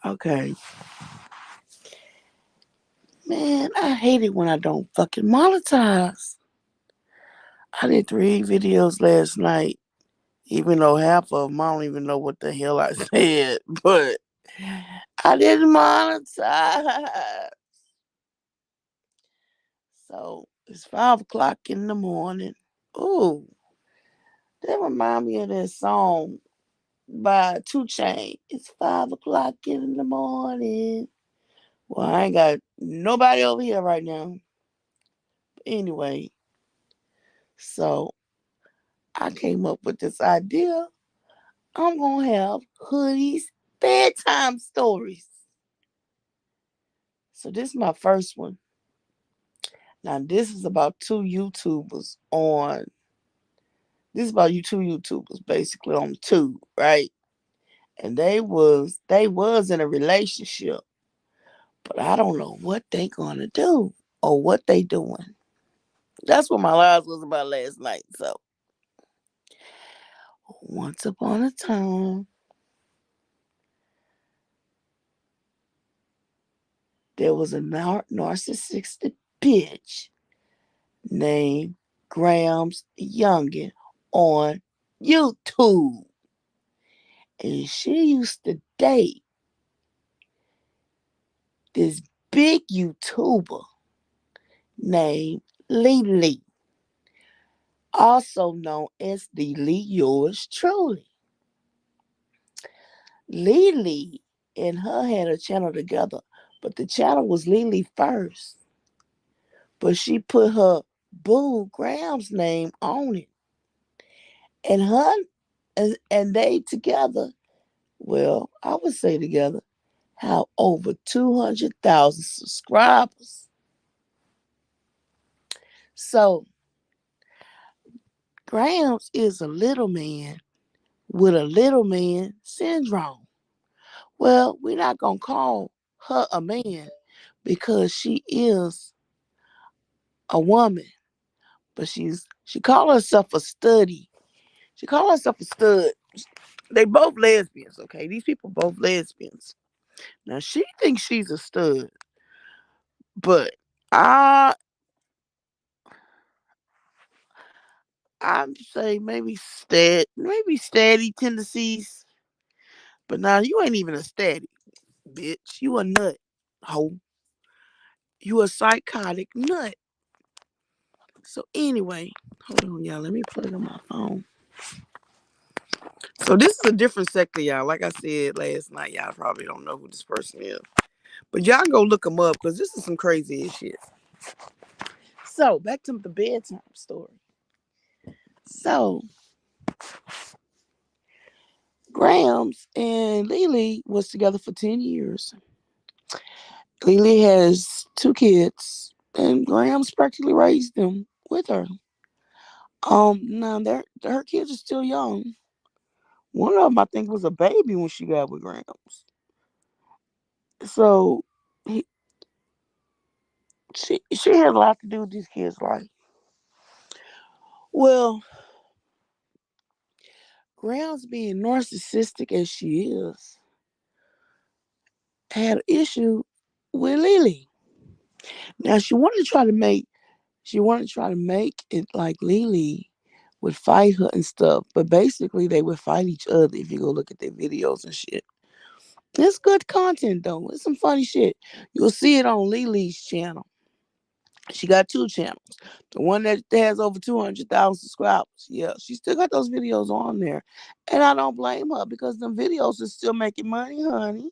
Okay. Man, I hate it when I don't fucking monetize. I did 3 videos last night, even though half of them I don't even know what the hell I said, but I didn't monetize. So it's 5 o'clock in the morning. Ooh, that remind me of that song by 2 Chainz. It's 5 o'clock in the morning. Well, I ain't got nobody over here right now. Anyway, so I came up with this idea. I'm gonna have Hoodies bedtime stories. So this is my first one. Now this is about two YouTubers on. This is about you two YouTubers basically on two, right? And they was in a relationship, but I don't know what they gonna do or what they doing. That's what my lives was about last night. So once upon a time, there was a narcissistic bitch named Gramz Youngin on YouTube. And she used to date this big YouTuber named Leelee, also known as Leelee yours truly. Leelee and her had a channel together, but the channel was Leelee first. But she put her boo Gramz name on it. And her and they together, well, I would say together, have over 200,000 subscribers. So Gramz is a little man with a little man syndrome. Well, we're not gonna call her a man because she is a woman, but she call herself a study. She call herself a stud. They both lesbians, okay? These people both lesbians. Now she thinks she's a stud, but I I'd say maybe steady tendencies. But now you ain't even a steady, bitch. You a nut, hoe. You a psychotic nut. So anyway, hold on, y'all. Let me put it on my phone. So this is a different sector, y'all. Like I said last night, y'all probably don't know who this person is. But y'all go look them up because this is some crazy as shit. So back to the bedtime story. So Gramz and Leelee was together for 10 years. Leelee has 2 kids, and Gramz practically raised them with her. Now her kids are still young. One of them, I think, was a baby when she got with Gramz. So he, she had a lot to do with these kids' life. Well, Gramz, being narcissistic as she is, had an issue with Leelee. Now she wanted to try to make it like Leelee would fight her and stuff, but basically they would fight each other if you go look at their videos and shit. It's good content though. It's some funny shit. You'll see it on Leelee's channel. She got 2 channels. The one that has over 200,000 subscribers. Yeah, she still got those videos on there. And I don't blame her because them videos are still making money, honey.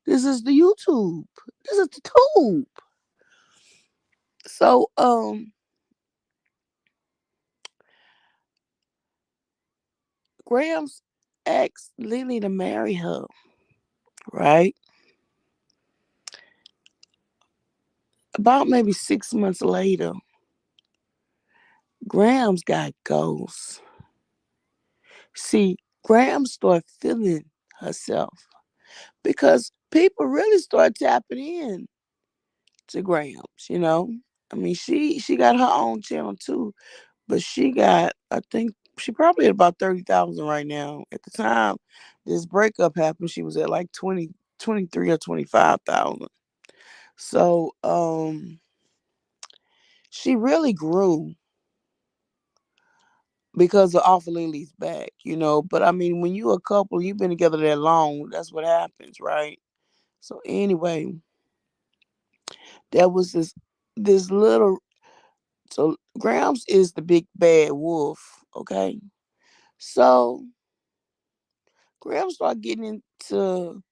This is the YouTube. This is the tube. So, Gramz asked Leelee to marry her, right? About maybe 6 months later, Gramz got ghosts. See, Gramz started feeling herself because people really started tapping in to Gramz, you know? I mean, she got her own channel too, but she got, I think she probably at about 30,000 right now. At the time this breakup happened, she was at like 20 23 or 25,000. So she really grew because of off of Lily's back, you know. But I mean, when you a couple, you've been together that long, that's what happens, right? So anyway, there was this little so Gramz is the big bad wolf, okay? So Gramz started getting into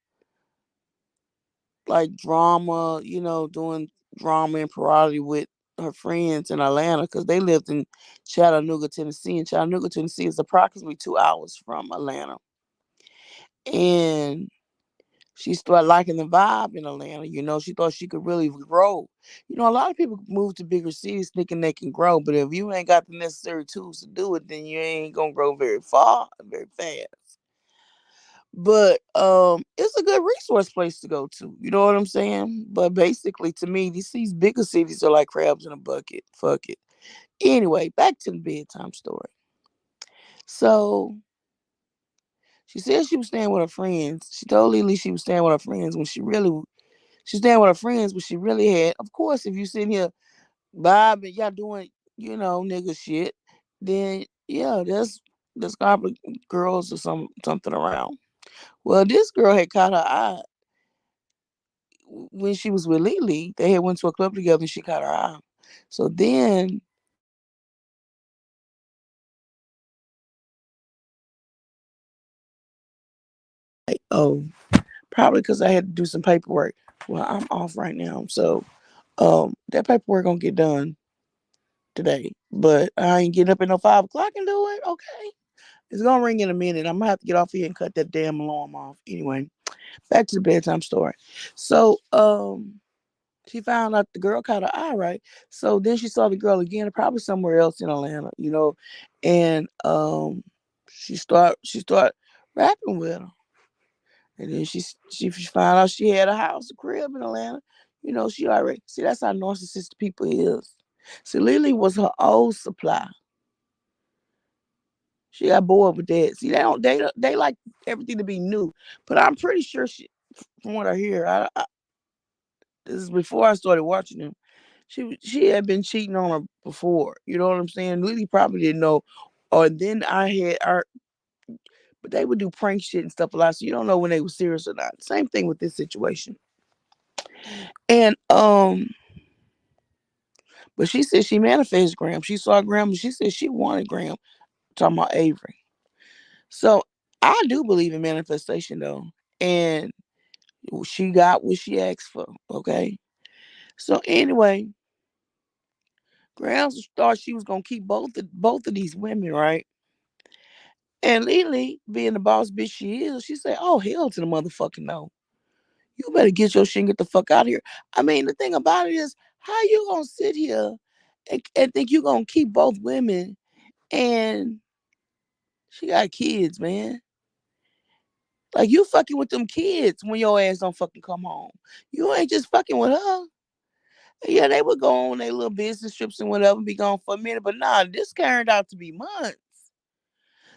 like drama, you know, doing drama and parody with her friends in Atlanta because they lived in Chattanooga, Tennessee. And Chattanooga, Tennessee is approximately 2 hours from Atlanta. And she started liking the vibe in Atlanta. You know, she thought she could really grow. You know, a lot of people move to bigger cities thinking they can grow, but if you ain't got the necessary tools to do it, then you ain't gonna grow very far, very fast. But it's a good resource place to go to. You know what I'm saying? But basically, to me, these bigger cities are like crabs in a bucket. Fuck it. Anyway, back to the bedtime story. So she said she was staying with her friends. She told Leelee she was staying with her friends when she staying with her friends, but she really had. Of course, if you sitting here vibing, y'all doing, you know, nigga shit, then yeah, there's probably girls or something around. Well, this girl had caught her eye when she was with Leelee. They had went to a club together and she caught her eye. So then, like, oh, probably because I had to do some paperwork. Well, I'm off right now, so that paperwork gonna get done today. But I ain't getting up at no 5 o'clock and do it. Okay, it's gonna ring in a minute. I'm gonna have to get off here and cut that damn alarm off. Anyway, back to the bedtime story. So she found out the girl caught her eye, right? So then she saw the girl again, probably somewhere else in Atlanta, you know, and she start rapping with her, and then she found out she had a house, a crib in Atlanta. You know, she already see that's how narcissistic people is. See, Leelee was her old supply. She got bored with that. See, they like everything to be new, but I'm pretty sure from what I hear, this is before I started watching them. She had been cheating on her before. You know what I'm saying? Lily probably didn't know. Or then I had our but they would do prank shit and stuff a lot. So you don't know when they were serious or not. Same thing with this situation. And but she said she manifested Graham. She saw Graham and she said she wanted Graham. Talking about Avery. So I do believe in manifestation though. And she got what she asked for. Okay. So anyway, Graham thought she was gonna keep both of these women, right? And Leelee, being the boss bitch she is, she said, "Oh hell to the motherfucking no! You better get your shit and get the fuck out of here." I mean, the thing about it is, how you gonna sit here and think you gonna keep both women and she got kids, man? Like you fucking with them kids when your ass don't fucking come home. You ain't just fucking with her. Yeah, they would go on their little business trips and whatever, be gone for a minute, but nah, this turned out to be months.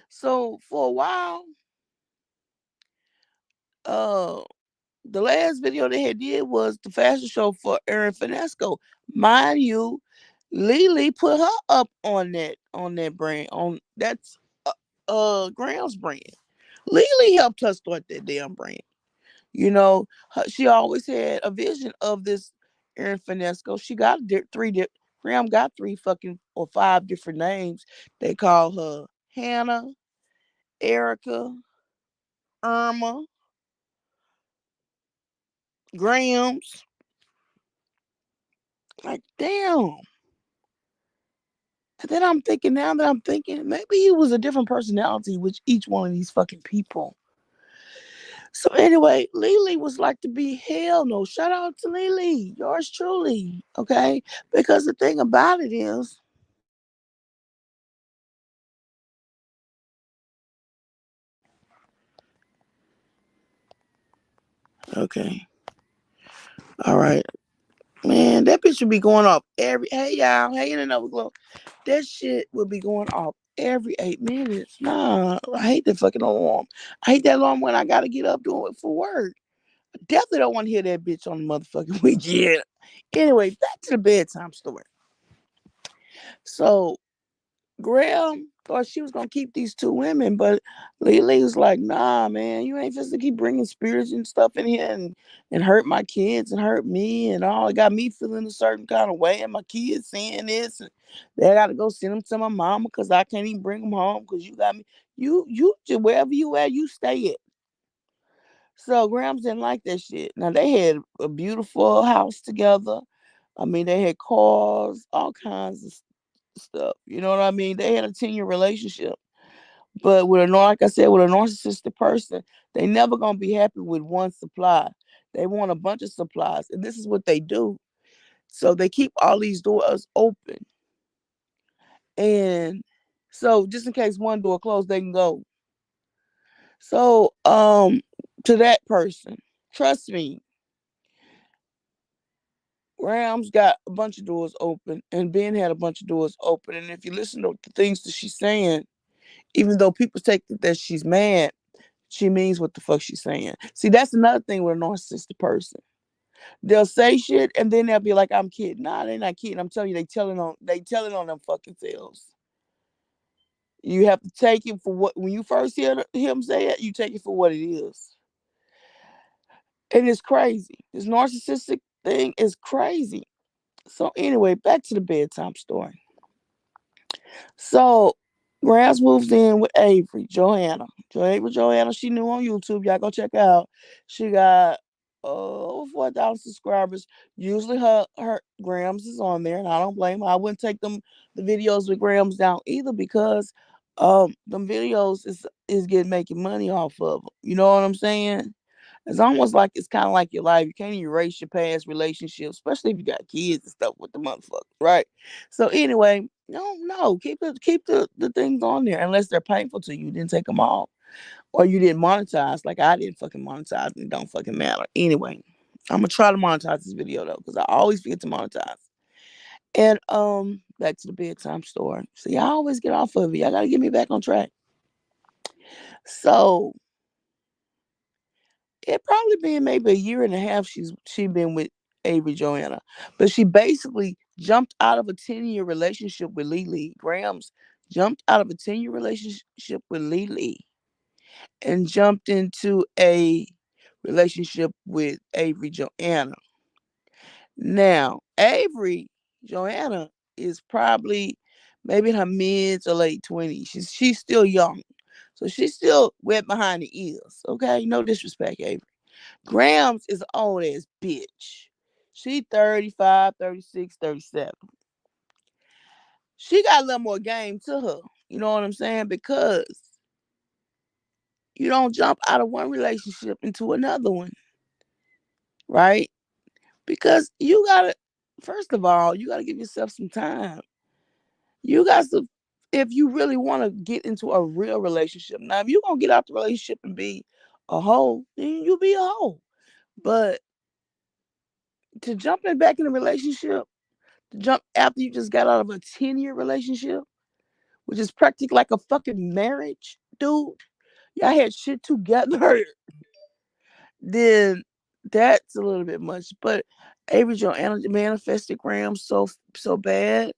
So for a while, uh the last video they had did was the fashion show for Erin Finesco. Mind you, Leelee put her up on that brand on that's Gramz brand. Leelee helped her start that damn brand. You know, she always had a vision of this Erin Finesco. She got Graham got three fucking or five different names. They call her Hannah, Erica, Irma, Grams. Like, damn. And then I'm thinking, now that I'm thinking, maybe he was a different personality with each one of these fucking people. So anyway, Leelee was like to be hell no. Shout out to Leelee, yours truly. Okay. Because the thing about it is, okay. All right. Man, that bitch would be going off every hey y'all, hey in another glow. That shit would be going off every 8 minutes. Nah, I hate that fucking alarm. I hate that alarm when I gotta get up doing it for work. Definitely don't want to hear that bitch on the motherfucking weekend. Anyway, back to the bedtime story. So Graham thought she was gonna keep these two women, but Leelee was like, "Nah, man, you ain't supposed to keep bringing spirits and stuff in here and hurt my kids and hurt me and all. It got me feeling a certain kind of way, and my kids saying this, and they got to go send them to my mama because I can't even bring them home because you got me. You just wherever you at, you stay at." So Gramz didn't like that shit. Now they had a beautiful house together. I mean, they had cars, all kinds of stuff. You know what I mean? They had a 10-year relationship. But like I said, with a narcissistic person, they never gonna be happy with one supply. They want a bunch of supplies, and this is what they do. So they keep all these doors open, and so just in case one door closed, they can go. So to that person, trust me, Rams got a bunch of doors open, and Ben had a bunch of doors open. And if you listen to the things that she's saying, even though people take it that she's mad, she means what the fuck she's saying. See, that's another thing with a narcissistic person. They'll say shit and then they'll be like, "I'm kidding." Nah, they're not kidding. I'm telling you, they telling on them fucking selves. You have to take it for what when you first hear him say it, you take it for what it is. And it's crazy. This narcissistic thing is crazy. So anyway, back to the bedtime story. So Gramz moves in with Avery, Joanna. Joanna, she new on YouTube. Y'all go check her out. She got over 4,000 subscribers. Usually her Gramz is on there, and I don't blame her. I wouldn't take the videos with Gramz down either because them videos is getting making money off of them. You know what I'm saying? It's almost like it's kind of like your life. You can't erase your past relationships, especially if you got kids and stuff with the motherfuckers, right? So anyway, no, keep the things on there unless they're painful to you. Then take them off, or you didn't monetize like I didn't fucking monetize, and it don't fucking matter. Anyway, I'm gonna try to monetize this video though, because I always forget to monetize. And back to the bedtime story. So y'all always get off of it. Y'all gotta get me back on track. So it probably been maybe a year and a half she been with Avery Joanna. But she basically jumped out of a 10-year relationship with Leelee. Gramz jumped out of a 10-year relationship with Leelee and jumped into a relationship with Avery Joanna. Now, Avery Joanna is probably maybe in her mid to late 20s. She's still young. So she's still wet behind the ears. Okay. No disrespect, Avery. Gramz is an old ass bitch. She 35, 36, 37. She got a little more game to her. You know what I'm saying? Because you don't jump out of one relationship into another one, right? Because you gotta, first of all, you gotta give yourself some time. You got to, if you really want to get into a real relationship. Now, if you're gonna get out the relationship and be a hoe, then you be a hoe. But to jump in back in a relationship, jump after you just got out of a 10-year relationship, which is practically like a fucking marriage, dude. Y'all had shit together, then that's a little bit much. But Avery Joanna manifested Gramz so bad,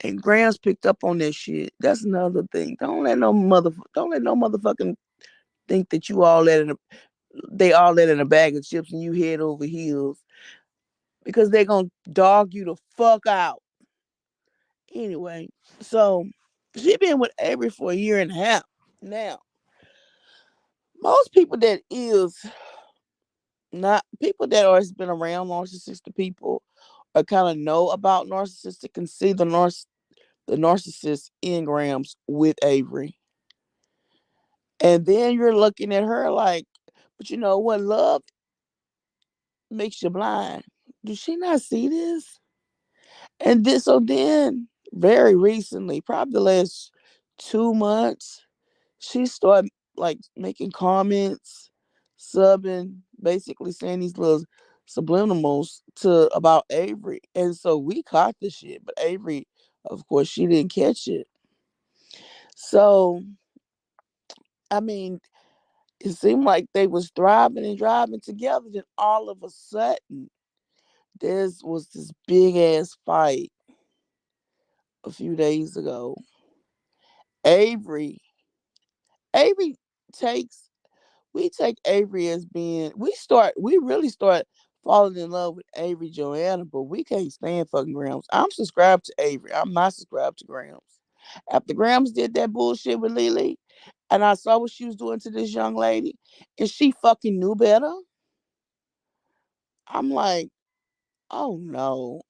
and Gramz picked up on that shit. That's another thing. Don't let no motherfucking think that they all let in a bag of chips and you head over heels because they gonna dog you the fuck out. Anyway, so she been with Avery for a year and a half. Now, most people that is not people that are has been around narcissistic people or kind of know about narcissistic can see the narcissist in Gramz with Avery. And then you're looking at her like, but you know what? Love makes you blind. Does she not see this? And then very recently, probably the last 2 months, she started like making comments, subbing, basically saying these little subliminals to about Avery. And so we caught the shit, but Avery, of course, she didn't catch it. So, I mean, It seemed like they was thriving and driving together. Then all of a sudden, there was this big ass fight a few days ago. Avery, Avery takes we take Avery as being we really start falling in love with Avery Joanna, but we can't stand fucking Gramz. I'm subscribed to Avery. I'm not subscribed to Gramz. After Gramz did that bullshit with Leelee, and I saw what she was doing to this young lady, and she fucking knew better. I'm like, oh no,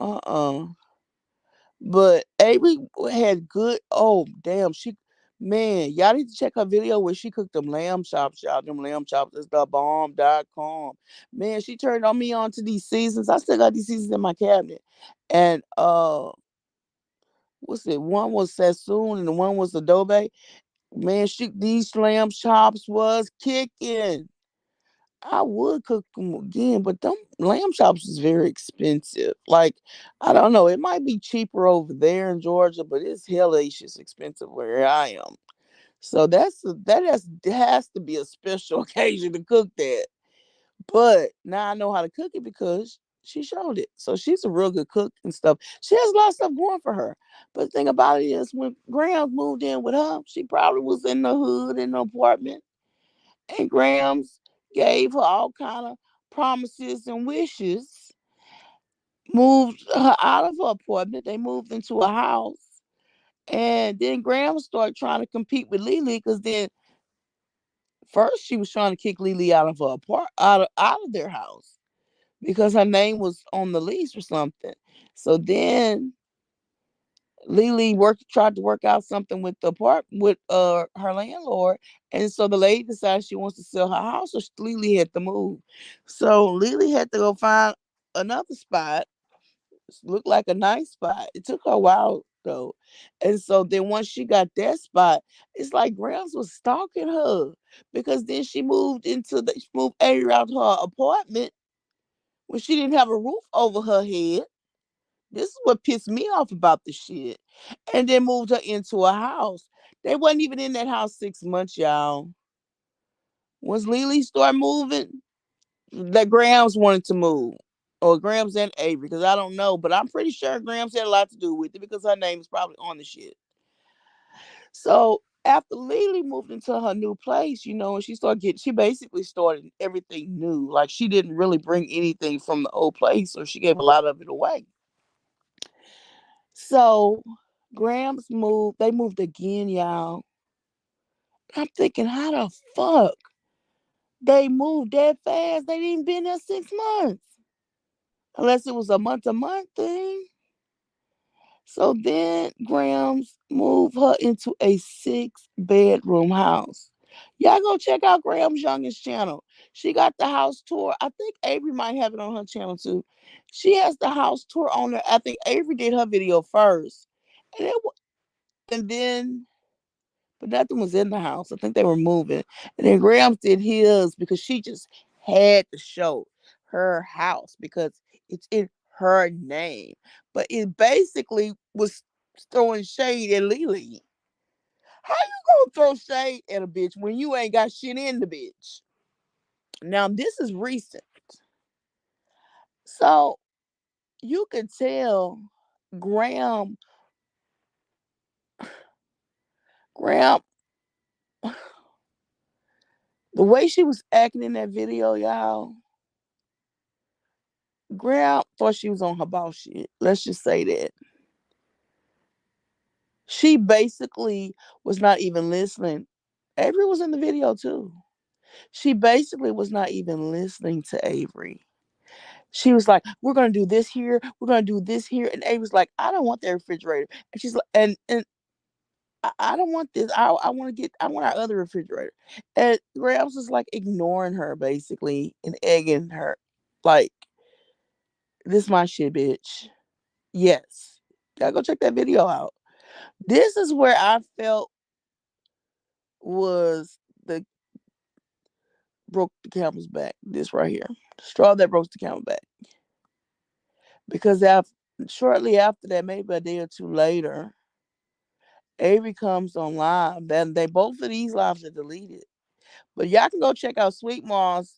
But Avery had good. Oh damn, man, y'all need to check her video where she cooked them lamb chops. Y'all, them lamb chops is the bomb.com. Man, she turned on me onto these seasons. I still got these seasons in my cabinet. And what's it? One was Sassoon and the one was Adobe. Man, these lamb chops was kicking. I would cook them again, but them lamb chops is very expensive. Like, I don't know, it might be cheaper over there in Georgia, but it's hellacious expensive where I am. So that has to be a special occasion to cook that. But now I know how to cook it because she showed it. So she's a real good cook and stuff. She has a lot of stuff going for her. But the thing about it is, when Gramz moved in with her, she probably was in the hood in the apartment, and Gramz gave her all kind of promises and wishes. Moved her out of her apartment. They moved into a house, and then Graham started trying to compete with Leelee because then first she was trying to kick Leelee out of her out of their house because her name was on the lease or something. So then Leelee tried to work out something with the with her landlord, and so the lady decided she wants to sell her house, so Leelee had to move. So Leelee had to go find another spot. Looked like a nice spot. It took her a while though, and so then once she got that spot, it's like Gramz was stalking her because then she moved Avery out to her apartment when she didn't have a roof over her head. This is what pissed me off about the shit. And then moved her into a house. They wasn't even in that house 6 months, y'all. Once Leelee started moving, that Gramz wanted to move. Or Gramz and Avery, because I don't know, but I'm pretty sure Gramz had a lot to do with it because her name is probably on the shit. So after Leelee moved into her new place, and she basically started everything new. Like she didn't really bring anything from the old place, so she gave a lot of it away. So they moved again, y'all. I'm thinking, how the fuck they moved that fast? They didn't been there 6 months. Unless it was a month-to-month thing. So then Gramz moved her into a 6-bedroom house. Y'all go check out Gramz Youngest channel. She got the house tour. I think Avery might have it on her channel too. She has the house tour on there. I think Avery did her video first. And and then but nothing was in the house. I think they were moving. And then Gramz did his because she just had to show her house because it's in her name. But it basically was throwing shade at Leelee. How you gonna throw shade at a bitch when you ain't got shit in the bitch? Now this is recent. So you can tell Graham Graham the way she was acting in that video, y'all. Graham thought she was on her boss shit. Let's just say that. She basically was not even listening. Avery was in the video too. She basically was not even listening to Avery. She was like, "We're gonna do this here. We're gonna do this here," and Avery's like, "I don't want that refrigerator." And she's like, "And I don't want this. I want our other refrigerator." And Gramz was like ignoring her basically and egging her, like, "This my shit, bitch." Yes, gotta go check that video out. This is where I felt was the broke the camel's back. This right here, straw that broke the camel's back. Because shortly after that, maybe a day or two later, Avery comes on live. Then both of these lives are deleted. But y'all can go check out Sweet Mom's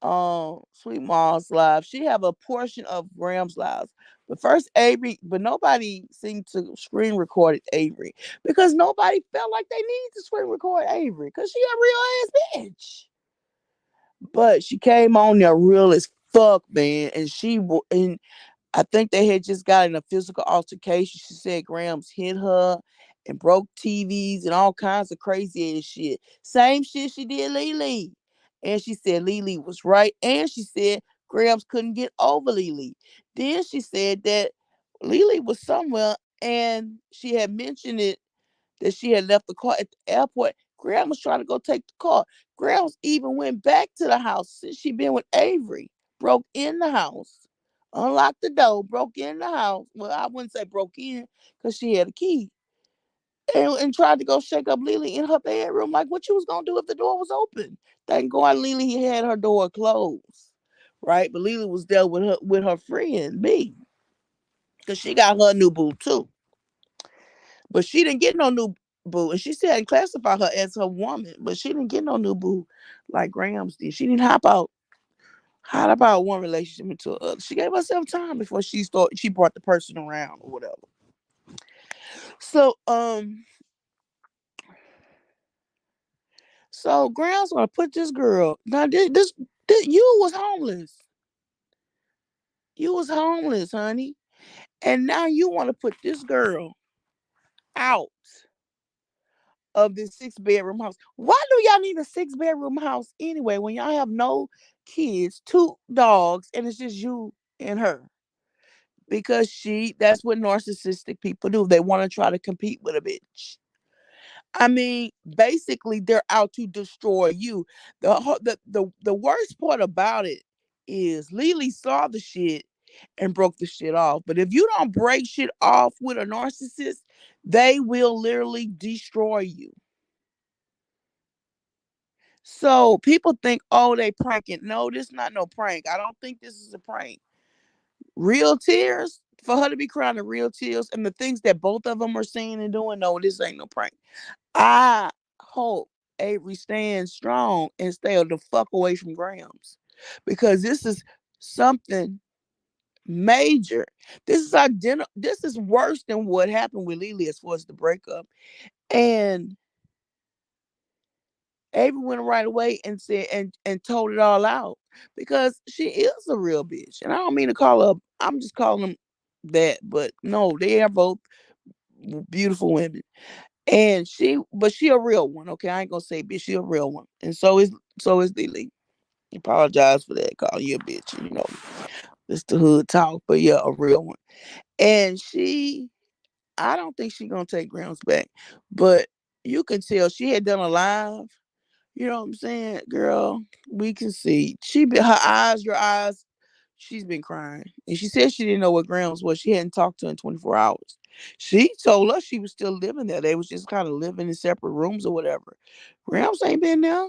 live. She have a portion of Gramz lives. But first Avery, but nobody seemed to screen record Avery because nobody felt like they needed to screen record Avery because she a real ass bitch. But she came on there real as fuck, man, and I think they had just got in a physical altercation. She said Gramz hit her and broke TVs and all kinds of crazy ass shit. Same shit she did Leelee. And she said Leelee was right. And she said Gramz couldn't get over Leelee. Then she said that Leelee was somewhere and she had mentioned it that she had left the car at the airport. Graham was trying to go take the car. Graham even went back to the house since she been with Avery. Broke in the house, unlocked the door, broke in the house. Well, I wouldn't say broke in because she had a key. And tried to go shake up Leelee in her bedroom. Like, what you was gonna do if the door was open? Thank God Leelee had her door closed, right? But Leelee was there with her friend B, because she got her new boo too. But she didn't get no new boo. And she said and classify her as her woman, but she didn't get no new boo like Gramz did. She didn't hop out one relationship into another. She gave herself time before she brought the person around or whatever. So so Gramz gonna put this girl now this you was homeless. You was homeless, honey. And now you want to put this girl out of this 6 bedroom house. Why do y'all need a 6 bedroom house anyway when y'all have no kids, 2 dogs, and it's just you and her? Because that's what narcissistic people do. They want to try to compete with a bitch. I mean, basically, they're out to destroy you. The worst part about it is Leelee saw the shit and broke the shit off. But if you don't break shit off with a narcissist, they will literally destroy you. So people think, oh, they pranking. No, this is not no prank. I don't think this is a prank. Real tears for her to be crying the real tears and the things that both of them are saying and doing. No, this ain't no prank. I hope Avery stands strong and stay the fuck away from Gramz because this is something major. This is identical. This is worse than what happened with Leelee as far as the breakup. And Avery went right away and said and told it all out because she is a real bitch. And I don't mean to call her. I'm just calling them that. But no, they are both beautiful women. And but she a real one. Okay, I ain't gonna say bitch. She a real one. And so is Leelee. Apologize for that. Call you a bitch. You know, it's the hood talk. But yeah, a real one. And I don't think she gonna take Gramz back. But you can tell she had done a live. You know what I'm saying, girl? We can see her eyes, your eyes. She's been crying, and she said she didn't know what Gramz was. She hadn't talked to her in 24 hours. She told us she was still living there. They was just kind of living in separate rooms or whatever. Gramz ain't been there.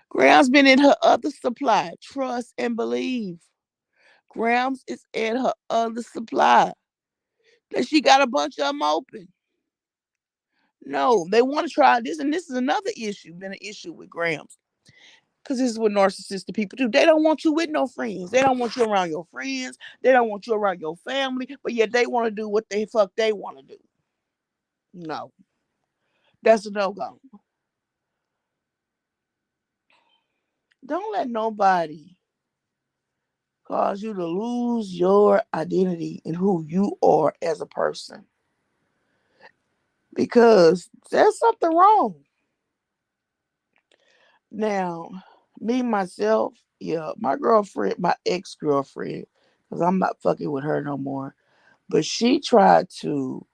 Gramz been in her other supply. Trust and believe. Gramz is in her other supply. That she got a bunch of them open. No, they want to try this, and this is another issue. Been an issue with Gramz. Because this is what narcissistic people do. They don't want you with no friends. They don't want you around your friends. They don't want you around your family. But yet they want to do what the fuck they want to do. No, that's a no go. Don't let nobody cause you to lose your identity and who you are as a person. Because there's something wrong. Now, me, myself, yeah, my girlfriend, my ex girlfriend, because I'm not fucking with her no more. But she tried to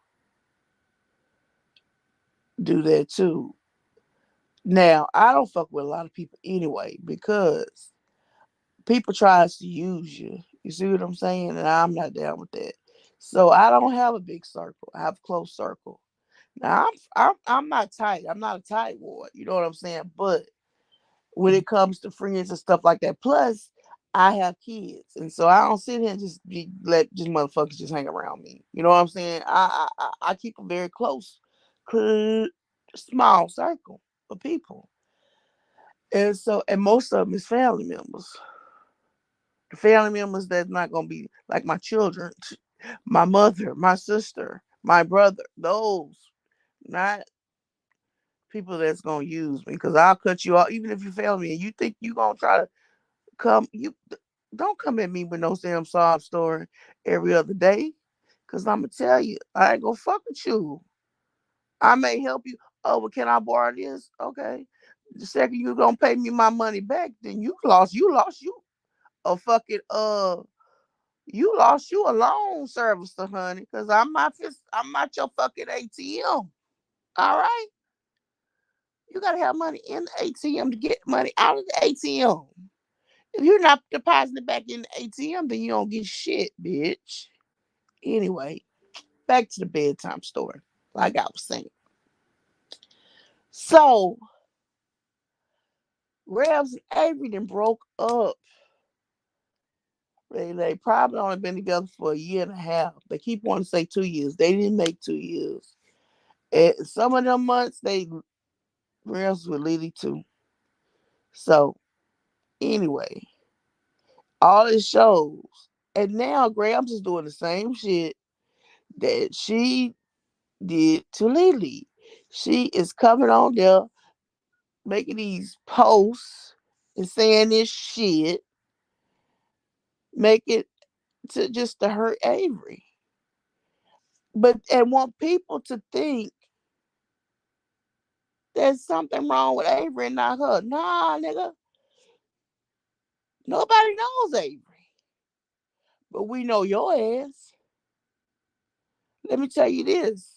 do that too. Now, I don't fuck with a lot of people anyway because people tries to use you. You see what I'm saying? And I'm not down with that. So I don't have a big circle. I have a close circle. Now I'm not tight. I'm not a tight ward. You know what I'm saying? But when it comes to friends and stuff like that, plus I have kids, and so I don't sit here and let just motherfuckers just hang around me. You know what I'm saying? I keep a very close, small circle of people. And most of them is family members. The family members that's not gonna be like my children, my mother, my sister, my brother. Those, not people that's gonna use me, because I'll cut you off. Even if you fail me and you think you gonna try to come, you don't come at me with no damn sob story every other day. Cause I'm gonna tell you, I ain't gonna fuck with you. I may help you. Oh, well, can I borrow this? Okay. The second you gonna pay me my money back, then you lost. You lost you a fucking you lost you a loan servicer, honey. Cause I'm not your fucking ATM. All right. You gotta have money in the ATM to get money out of the ATM. If you're not depositing it back in the ATM, then you don't get shit, bitch. Anyway, back to the bedtime story. Like I was saying. So Gramz and Avery then broke up. They probably only been together for a year and a half. They keep wanting to say 2 years. They didn't make 2 years. And some of them months they Gramz with Leelee too. So anyway, all it shows. And now Gramz is doing the same shit that she did to Leelee. She is coming on there making these posts and saying this shit, make it to just to hurt Avery. But and want people to think there's something wrong with Avery and not her. Nah, nigga. Nobody knows Avery. But we know your ass. Let me tell you this.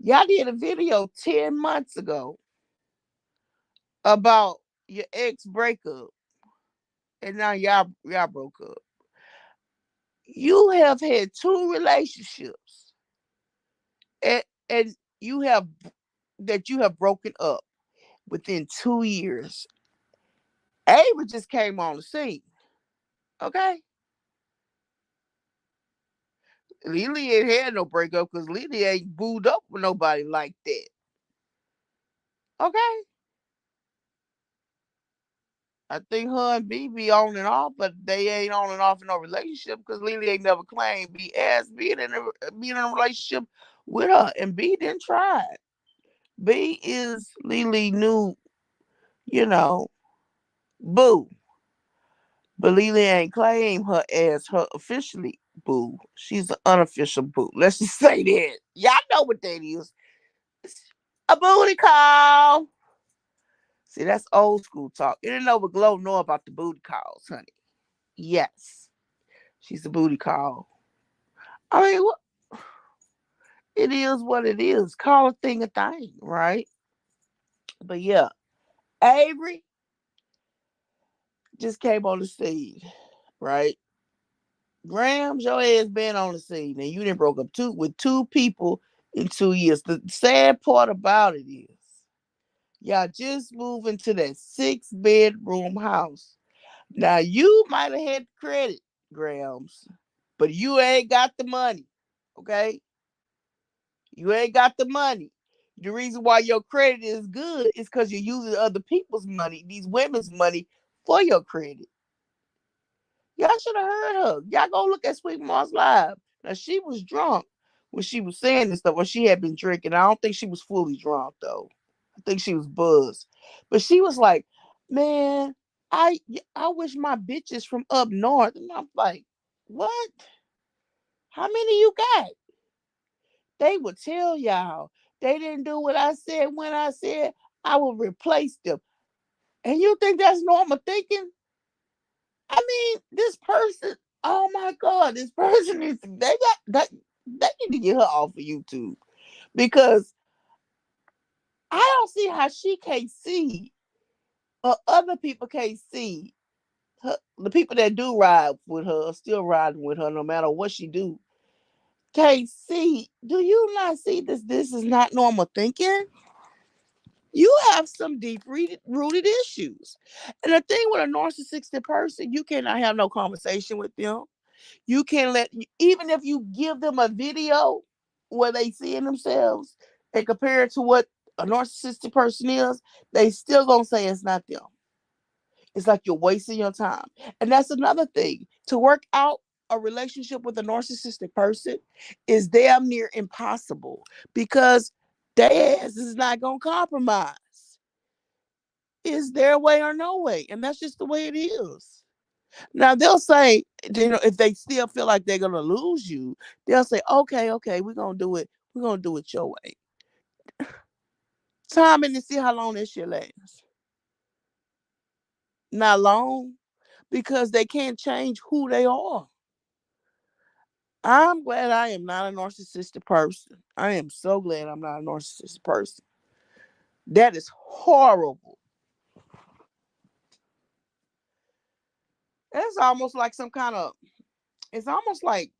Y'all did a video 10 months ago about your ex breakup. And now y'all broke up. You have had two relationships. And you have that you have broken up within 2 years. Avery just came on the scene. Okay? Leelee ain't had no breakup because Leelee ain't booed up with nobody like that. Okay? I think her and B be on and off, but they ain't on and off in no relationship because Leelee ain't never claimed B as being in a relationship with her. And B didn't try it. B is Leelee new, you know, boo. But Leelee ain't claim her as her officially boo. She's an unofficial boo. Let's just say that. Y'all know what that is. It's a booty call. See, that's old school talk. You didn't know what Glow know about the booty calls, honey. Yes, she's a booty call. I mean, it is what it is. Call a thing a thing, right? But yeah, Avery just came on the scene, right? Gramz, your ass been on the scene, and you didn't broke up with two people in 2 years. The sad part about it is, y'all just moved into that 6 bedroom house. Now you might have had credit, Gramz, but you ain't got the money. Okay, you ain't got the money. The reason why your credit is good is because you're using other people's money, these women's money, for your credit. Y'all should have heard her. Y'all go look at Sweet Moss Live. Now she was drunk when she was saying this stuff, or she had been drinking. I don't think she was fully drunk though. I think she was buzzed. But she was like, man, I I wish my bitches from up north. And I'm like, what? How many you got? They would tell y'all they didn't do what I said when I said I would replace them. And you think that's normal thinking? I mean, this person, oh my God, this person is they need to get her off of YouTube because I don't see how she can't see or other people can't see her, the people that do ride with her are still riding with her no matter what she do. Can't see. Do you not see this? This is not normal thinking. You have some deep rooted issues. And the thing with a narcissistic person, you cannot have no conversation with them. You can't even if you give them a video where they seeing themselves and compare it to what a narcissistic person is, they still gonna say it's not them. It's like you're wasting your time. And that's another thing. To work out a relationship with a narcissistic person is damn near impossible because their ass is not gonna compromise. It's their way or no way. And that's just the way it is. Now they'll say, if they still feel like they're gonna lose you, they'll say, okay, we're gonna do it. We're gonna do it your way. Time in to see how long this shit lasts. Not long, because they can't change who they are. I'm glad I am not a narcissistic person. I am so glad I'm not a narcissistic person. That is horrible. That's almost like some kind of, it's almost like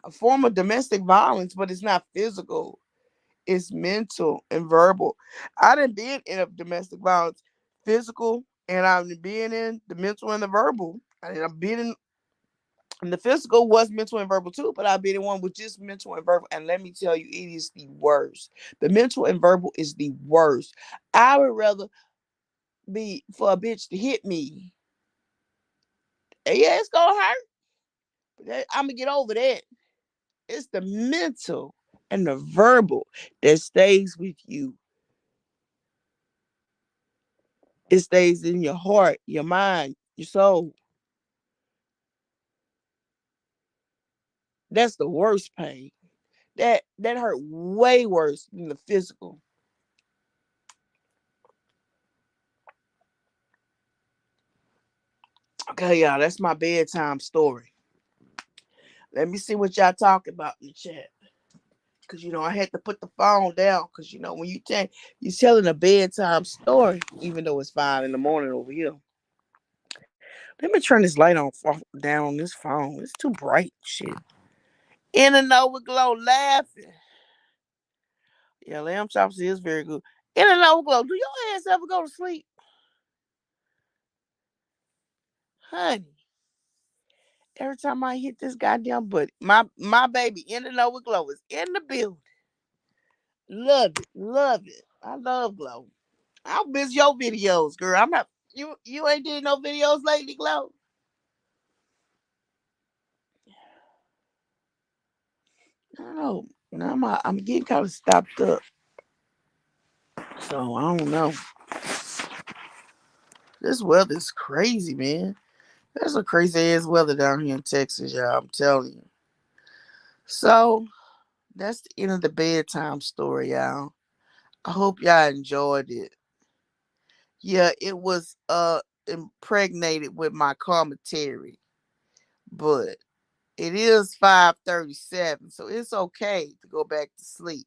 a form of domestic violence, but it's not physical. It's mental and verbal. I done been in a domestic violence, physical, and I've been in the mental and the verbal. I've been in, and the physical was mental and verbal too, but I've been in one with just mental and verbal. And let me tell you, it is the worst. The mental and verbal is the worst. I would rather be for a bitch to hit me. And yeah, it's gonna hurt. But I'm gonna get over that. It's the mental and the verbal that stays with you. It stays in your heart, your mind, your soul. That's the worst pain. That hurt way worse than the physical. Okay, y'all, that's my bedtime story. Let me see what y'all talking about in the chat. Cause I had to put the phone down. Cause when you telling a bedtime story, even though it's 5 in the morning over here. Let me turn this light on down on this phone. It's too bright. Shit. In and over glow laughing. Yeah, lamb chops is very good. In and over glow. Do your ass ever go to sleep, honey? Every time I hit this goddamn button, my baby in and over glow is in the building. Love it, love it. I love glow. I'll miss your videos, girl. I'm not. You ain't did no videos lately, glow. I don't know. Now I'm getting kind of stopped up. So I don't know. This weather's crazy, man. There's a crazy ass weather down here in Texas, y'all. I'm telling you. So that's the end of the bedtime story, y'all. I hope y'all enjoyed it. Yeah, it was impregnated with my commentary, but it is 5:37, so it's okay to go back to sleep.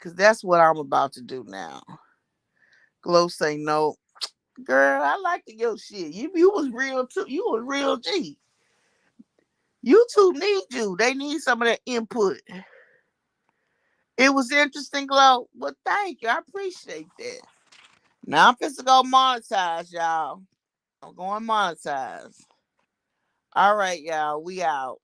Cause that's what I'm about to do now. Glow say no. Girl, I like your shit. You was real too. You was real G. YouTube need you. They need some of that input. It was interesting, Glow. Well, thank you. I appreciate that. Now I'm finna go monetize, y'all. I'm going monetize. All right, y'all. We out.